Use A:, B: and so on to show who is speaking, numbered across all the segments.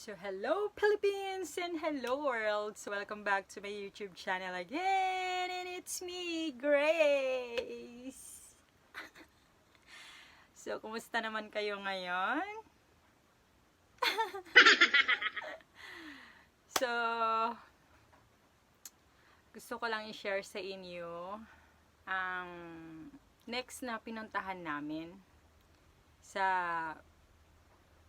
A: So hello Philippines and hello world! So welcome back to my YouTube channel again, and it's me, Grace! So kumusta naman kayo ngayon? So gusto ko lang i-share sa inyo ang next na pinuntahan namin sa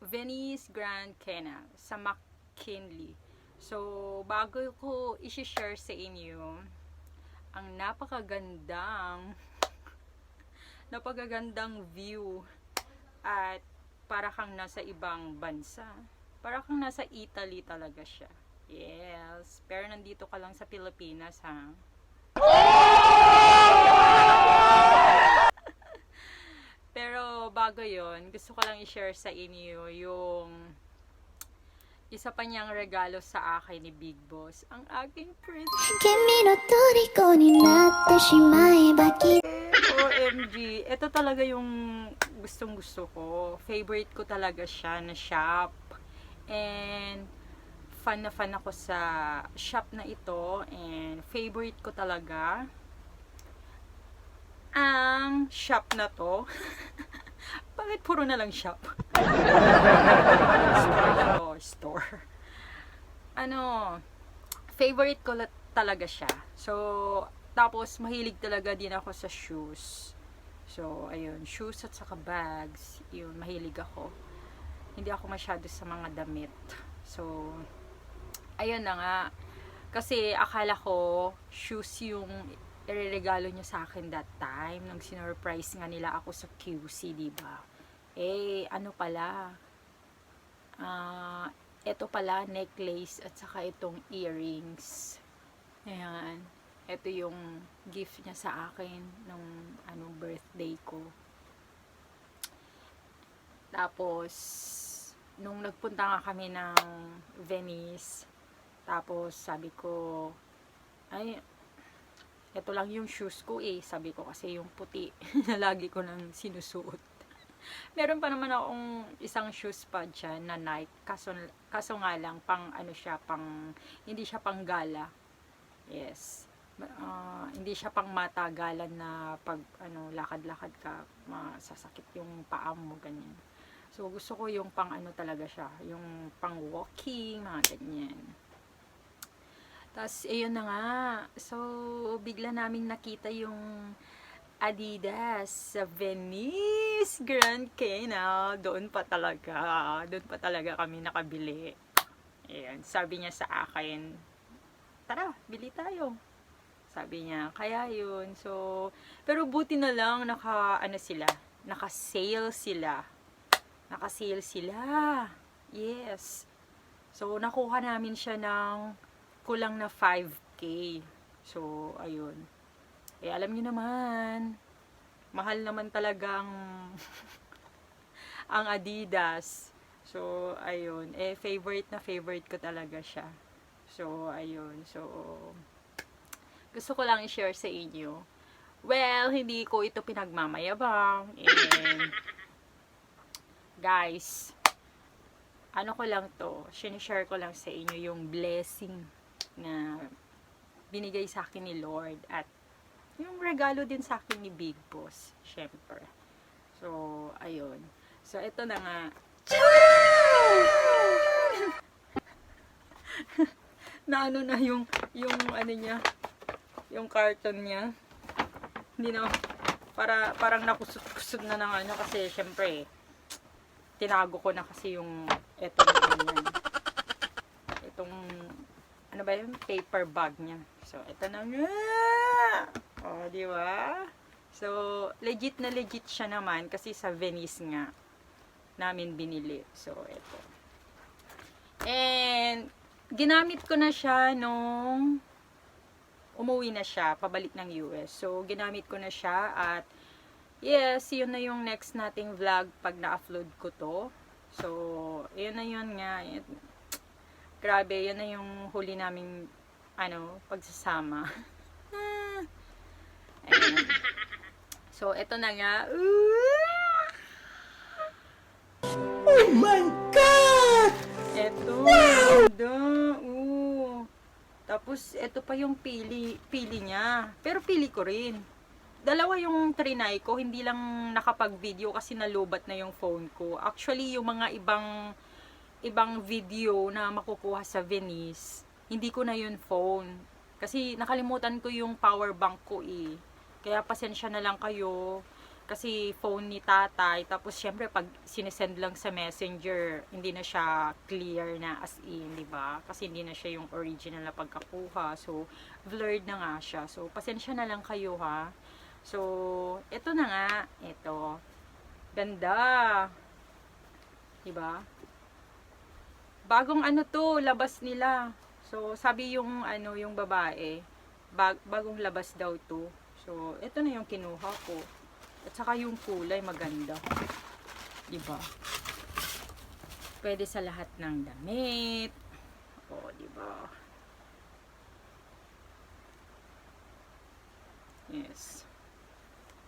A: Venice Grand Canal sa McKinley. So, bago ko i-share sa inyo ang napakagandang view at para kang nasa ibang bansa. Para kang nasa Italy talaga siya. Yes. Pero nandito ka lang sa Pilipinas, ha? Pero bago yon, gusto ko lang i-share sa inyo yung isa pa niyang regalo sa akin ni Big Boss, ang aking princess. OMG, ito talaga yung gustong gusto ko. Favorite ko talaga siya na shop. And fan na fan ako sa shop na ito. And favorite ko talaga ang shop na to. Bakit puro na lang shop? Store. Favorite ko talaga siya. So, tapos mahilig talaga din ako sa shoes. So, ayun, shoes at saka bags. Yun, mahilig ako. Hindi ako masyado sa mga damit. So, ayun na nga. Kasi akala ko shoes yung ireregalo niya sa akin that time nung sinurprise nga nila ako sa QC, diba? Ano pala? Ito pala, necklace at saka itong earrings. Ayan. Ito yung gift niya sa akin nung birthday ko. Tapos, nung nagpunta nga kami ng Venice, tapos sabi ko, ito lang yung shoes ko sabi ko kasi yung puti na lagi ko nang sinusuot. Meron pa naman akong isang shoes pa dyan na Nike, kaso nga lang hindi siya pang gala. Yes. Hindi siya pang matagalan na pag lakad-lakad ka, masasakit yung paa mo, ganyan. So gusto ko yung pang talaga siya, yung pang walking, mga ganyan. Tapos, ayun na nga. So, bigla naming nakita yung Adidas sa Venice Grand Canal. Doon pa talaga kami nakabili. Ayan, sabi niya sa akin, tara, bili tayo. Sabi niya, kaya yun. So, pero buti na lang naka-sale sila. Naka-sale sila. Yes. So, nakuha namin siya ng kulang na 5K. So, ayun. Alam niyo naman, mahal naman talagang ang Adidas. So, ayun. Favorite ko talaga siya. So, ayun. So, gusto ko lang i-share sa inyo. Well, hindi ko ito pinagmamayabang. And, guys, ko lang to, sinishare ko lang sa inyo yung blessing na binigay sa akin ni Lord at yung regalo din sa akin ni Big Boss, syempre. So, ayun. So, ito na nga. na yung niya, yung carton niya. Hindi na, parang nakusot-kusot na ng kasi syempre, tinago ko na kasi yung itong paper bag niya. So, ito na nga. Di ba? So, legit na legit siya naman kasi sa Venice nga namin binili. So, ito. And, ginamit ko na siya nung umuwi na siya, pabalik ng US. So, ginamit ko na siya at yes, yun na yung next nating vlog pag na-upload ko to. So, yun na yun nga. Grabe, yun na yung huli naming pagsasama. Ayan. So, ito na nga. Oh my God! Eto, ganda. Tapos, eto pa yung pili niya. Pero pili ko rin. Dalawa yung trinay ko, hindi lang nakapag-video kasi nalubat na yung phone ko. Actually, yung mga ibang video na makukuha sa Venice, hindi ko na yun phone. Kasi nakalimutan ko yung power bank ko eh. Kaya pasensya na lang kayo. Kasi phone ni tatay, tapos syempre pag sinesend lang sa messenger, hindi na siya clear na as in, di ba? Kasi hindi na siya yung original na pagkakuha. So, blurred na nga siya. So, pasensya na lang kayo ha. So, ito na nga. Ito. Ganda. Di ba? Bagong ano to, labas nila. So, sabi yung yung babae, bagong labas daw to. So, ito na yung kinuha ko. At saka yung kulay maganda. 'Di ba? Pwede sa lahat ng damit. Oh, 'di ba? Yes.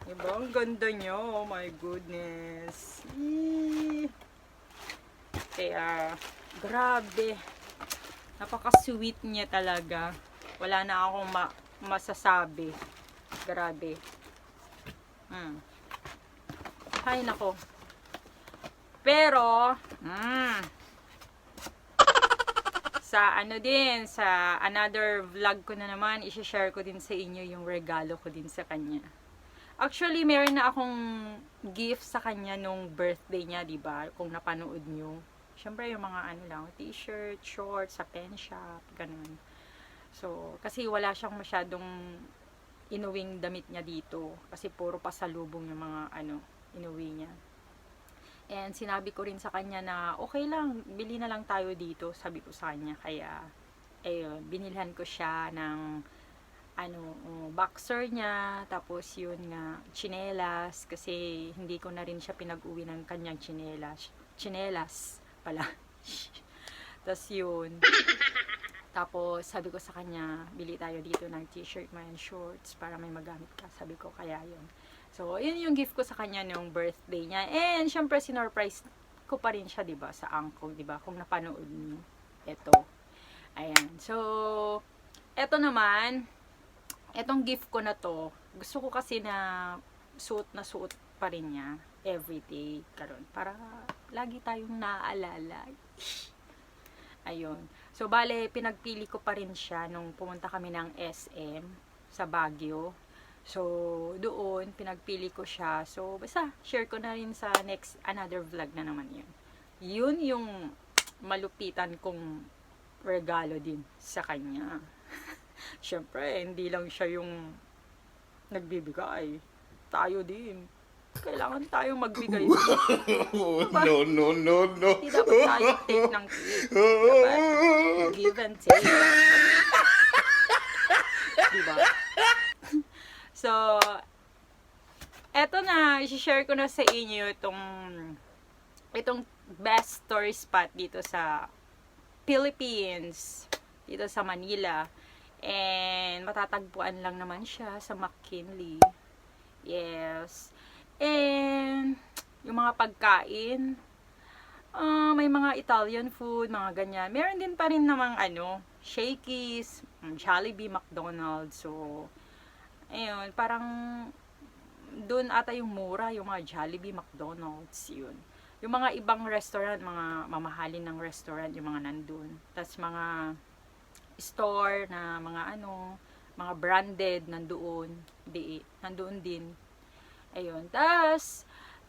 A: 'Di ba? Ang ganda niya. Oh my goodness. Eee. Kaya grabe. Napaka-sweet niya talaga. Wala na akong masasabi. Grabe. Ay, nako. Pero, sa another vlog ko na naman, i-share ko din sa inyo yung regalo ko din sa kanya. Actually, meron na akong gift sa kanya nung birthday niya, diba? Kung napanood nyo. Siyempre, yung mga t-shirt, shorts, sa pen shop, ganun. So, kasi wala siyang masyadong inuwing damit niya dito kasi puro pasalubong yung mga inuwi niya. And sinabi ko rin sa kanya na okay lang, bili na lang tayo dito, sabi ko sa kanya. Kaya ayun, binilhan ko siya ng boxer niya, tapos yun nga tsinelas kasi hindi ko na rin siya pinag-uwi ng kanyang tsinelas pala. Tapos yun. Tapos, sabi ko sa kanya, bili tayo dito ng t-shirt and shorts para may magamit ka. Sabi ko, kaya yun. So, yun yung gift ko sa kanya nung birthday niya. And, syempre, sinurprise ko pa rin siya, diba, sa uncle, diba, kung napanood niyo. Ito. Ayan. So, eto naman, etong gift ko na to, gusto ko kasi na suot pa rin niya everyday karon para lagi tayong naaalala. Ayun. So, bale, pinagpili ko pa rin siya nung pumunta kami ng SM sa Baguio. So, doon, pinagpili ko siya. So, basta, share ko na rin sa another vlog na naman yun. Yun yung malupitan kong regalo din sa kanya. Siyempre, hindi lang siya yung nagbibigay. Tayo din. Kailangan tayong magbigay. Diba?
B: No.
A: Hindi dapat tayo take ng take. Dapat give and take. Diba? So, eto na, i-share ko na sa inyo itong best tourist spot dito sa Philippines, dito sa Manila. And matatagpuan lang naman siya sa McKinley. Yes. And yung mga pagkain, may mga Italian food, mga ganyan. Meron din pa rin namang Shakey's, Jollibee, McDonald's. So, ayun, parang doon ata yung mura, yung mga Jollibee, McDonald's, yun. Yung mga ibang restaurant, mga mamahalin ng restaurant, yung mga nandun. Tapos mga store na mga mga branded nandoon din. Ayun.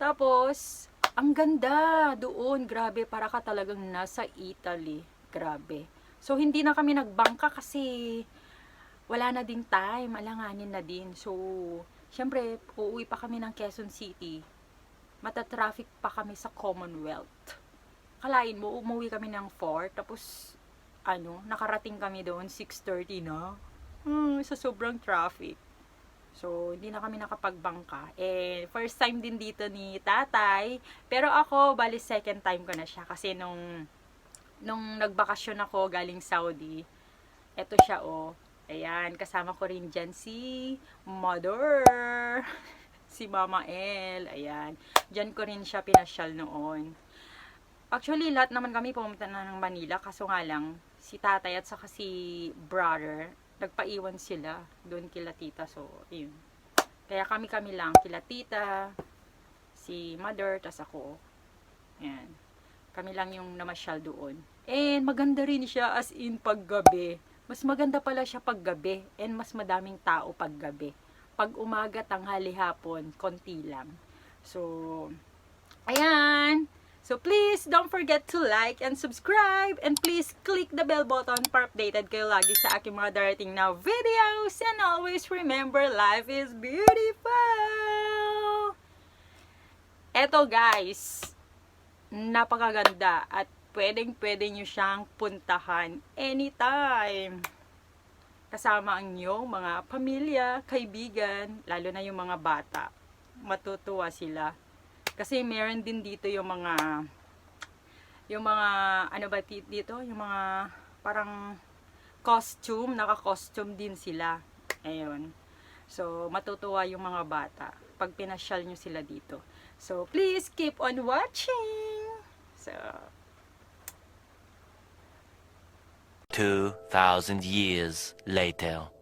A: Tapos ang ganda doon, grabe, para ka talagang nasa Italy. Grabe. So hindi na kami nagbangka kasi wala na ding time, alanganin na din. So syempre uuwi pa kami ng Quezon City. Mata-traffic pa kami sa Commonwealth. Kalain mo, umuwi kami ng 4, tapos nakarating kami doon 6:30 na. Sa sobrang traffic. So, hindi na kami nakapagbangka. First time din dito ni tatay. Pero ako, bali second time ko na siya. Kasi nung nagbakasyon ako galing Saudi, eto siya Ayan, kasama ko rin dyan si Mother. Si Mama El. Ayan. Dyan ko rin siya pinasyal noon. Actually, lahat naman kami pumunta na ng Manila, kaso nga lang, si tatay at saka si brother, nagpaiwan sila doon kila tita, so, yun. Kaya kami-kami lang, kila tita, si mother, tas ako. Yan. Kami lang yung namasyal doon. And maganda rin siya as in paggabi. Mas maganda pala siya paggabi, and mas madaming tao paggabi. Pag umaga, tanghali, hapon, konti lang. So, ayan. So, please don't forget to like and subscribe. And please click the bell button para updated kayo lagi sa aking mga darating na videos. And always remember, life is beautiful! Eto guys, napakaganda at pwedeng-pwede nyo siyang puntahan anytime. Kasama ang inyong mga pamilya, kaibigan, lalo na yung mga bata. Matutuwa sila. Kasi meron din dito yung mga ano ba dito? Yung mga parang costume, naka-costume din sila. Ayun. So, matutuwa yung mga bata pag pinasyal nyo sila dito. So, please keep on watching. So,
B: 2,000 years later.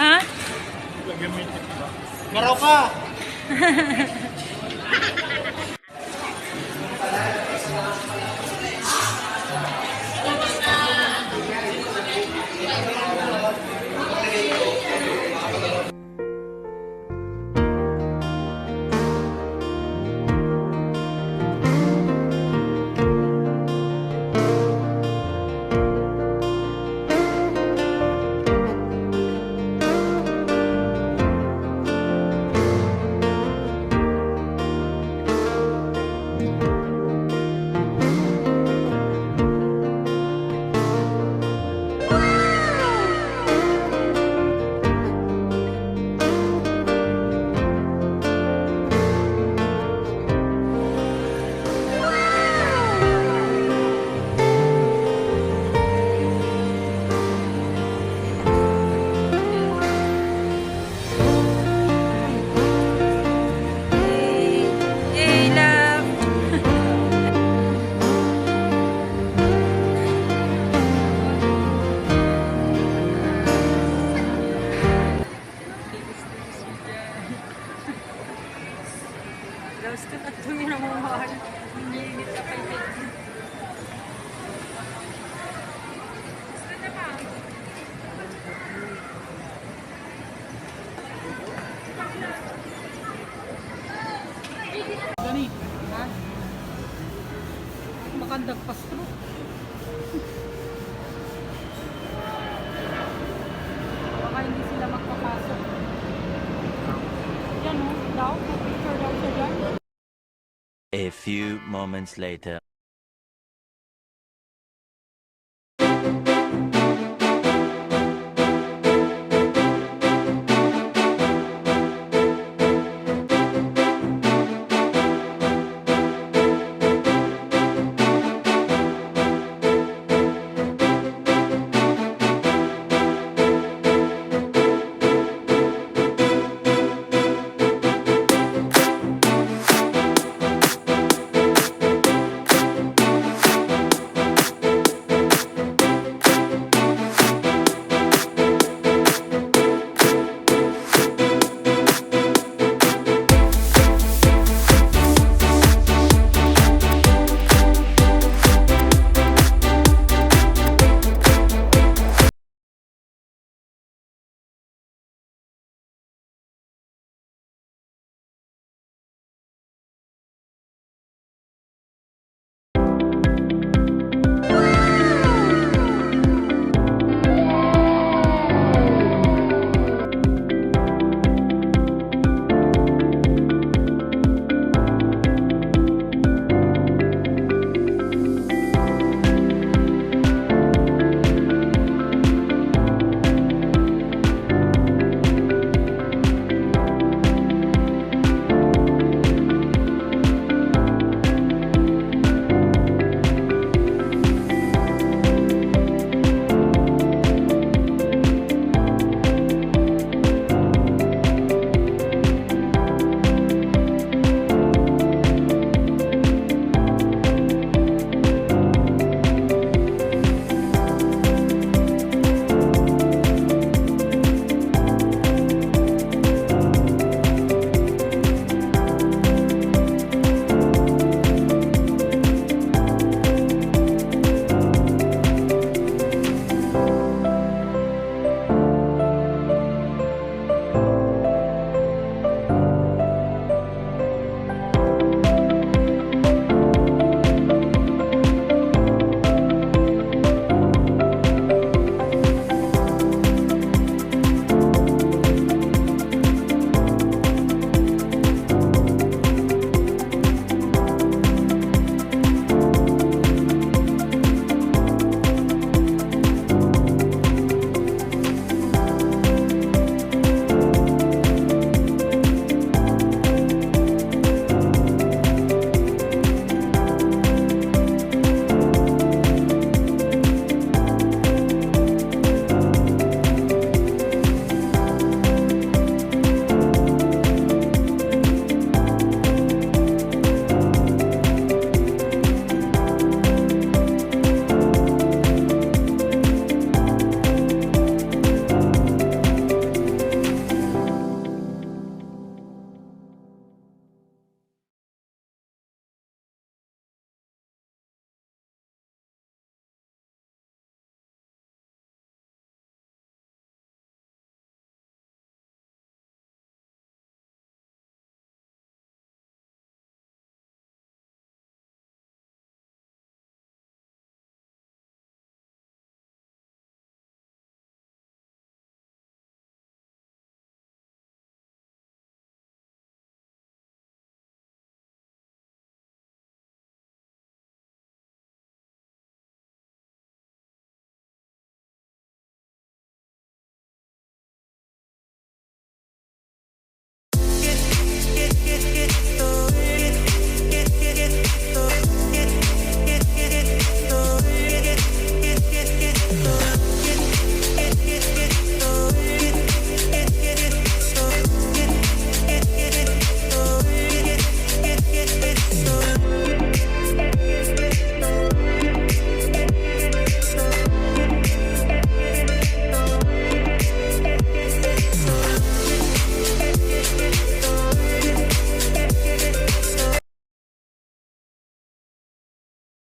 A: ha?
C: Garaw ka!
A: Hey, love. Rose ka at tuwi na mo mahal. Hindi ka pa
C: Gani, ha? Makandang pastro. Baka hindi sila magpapasok. Yan o, daw. Picture daw siya dyan.
B: A few moments later.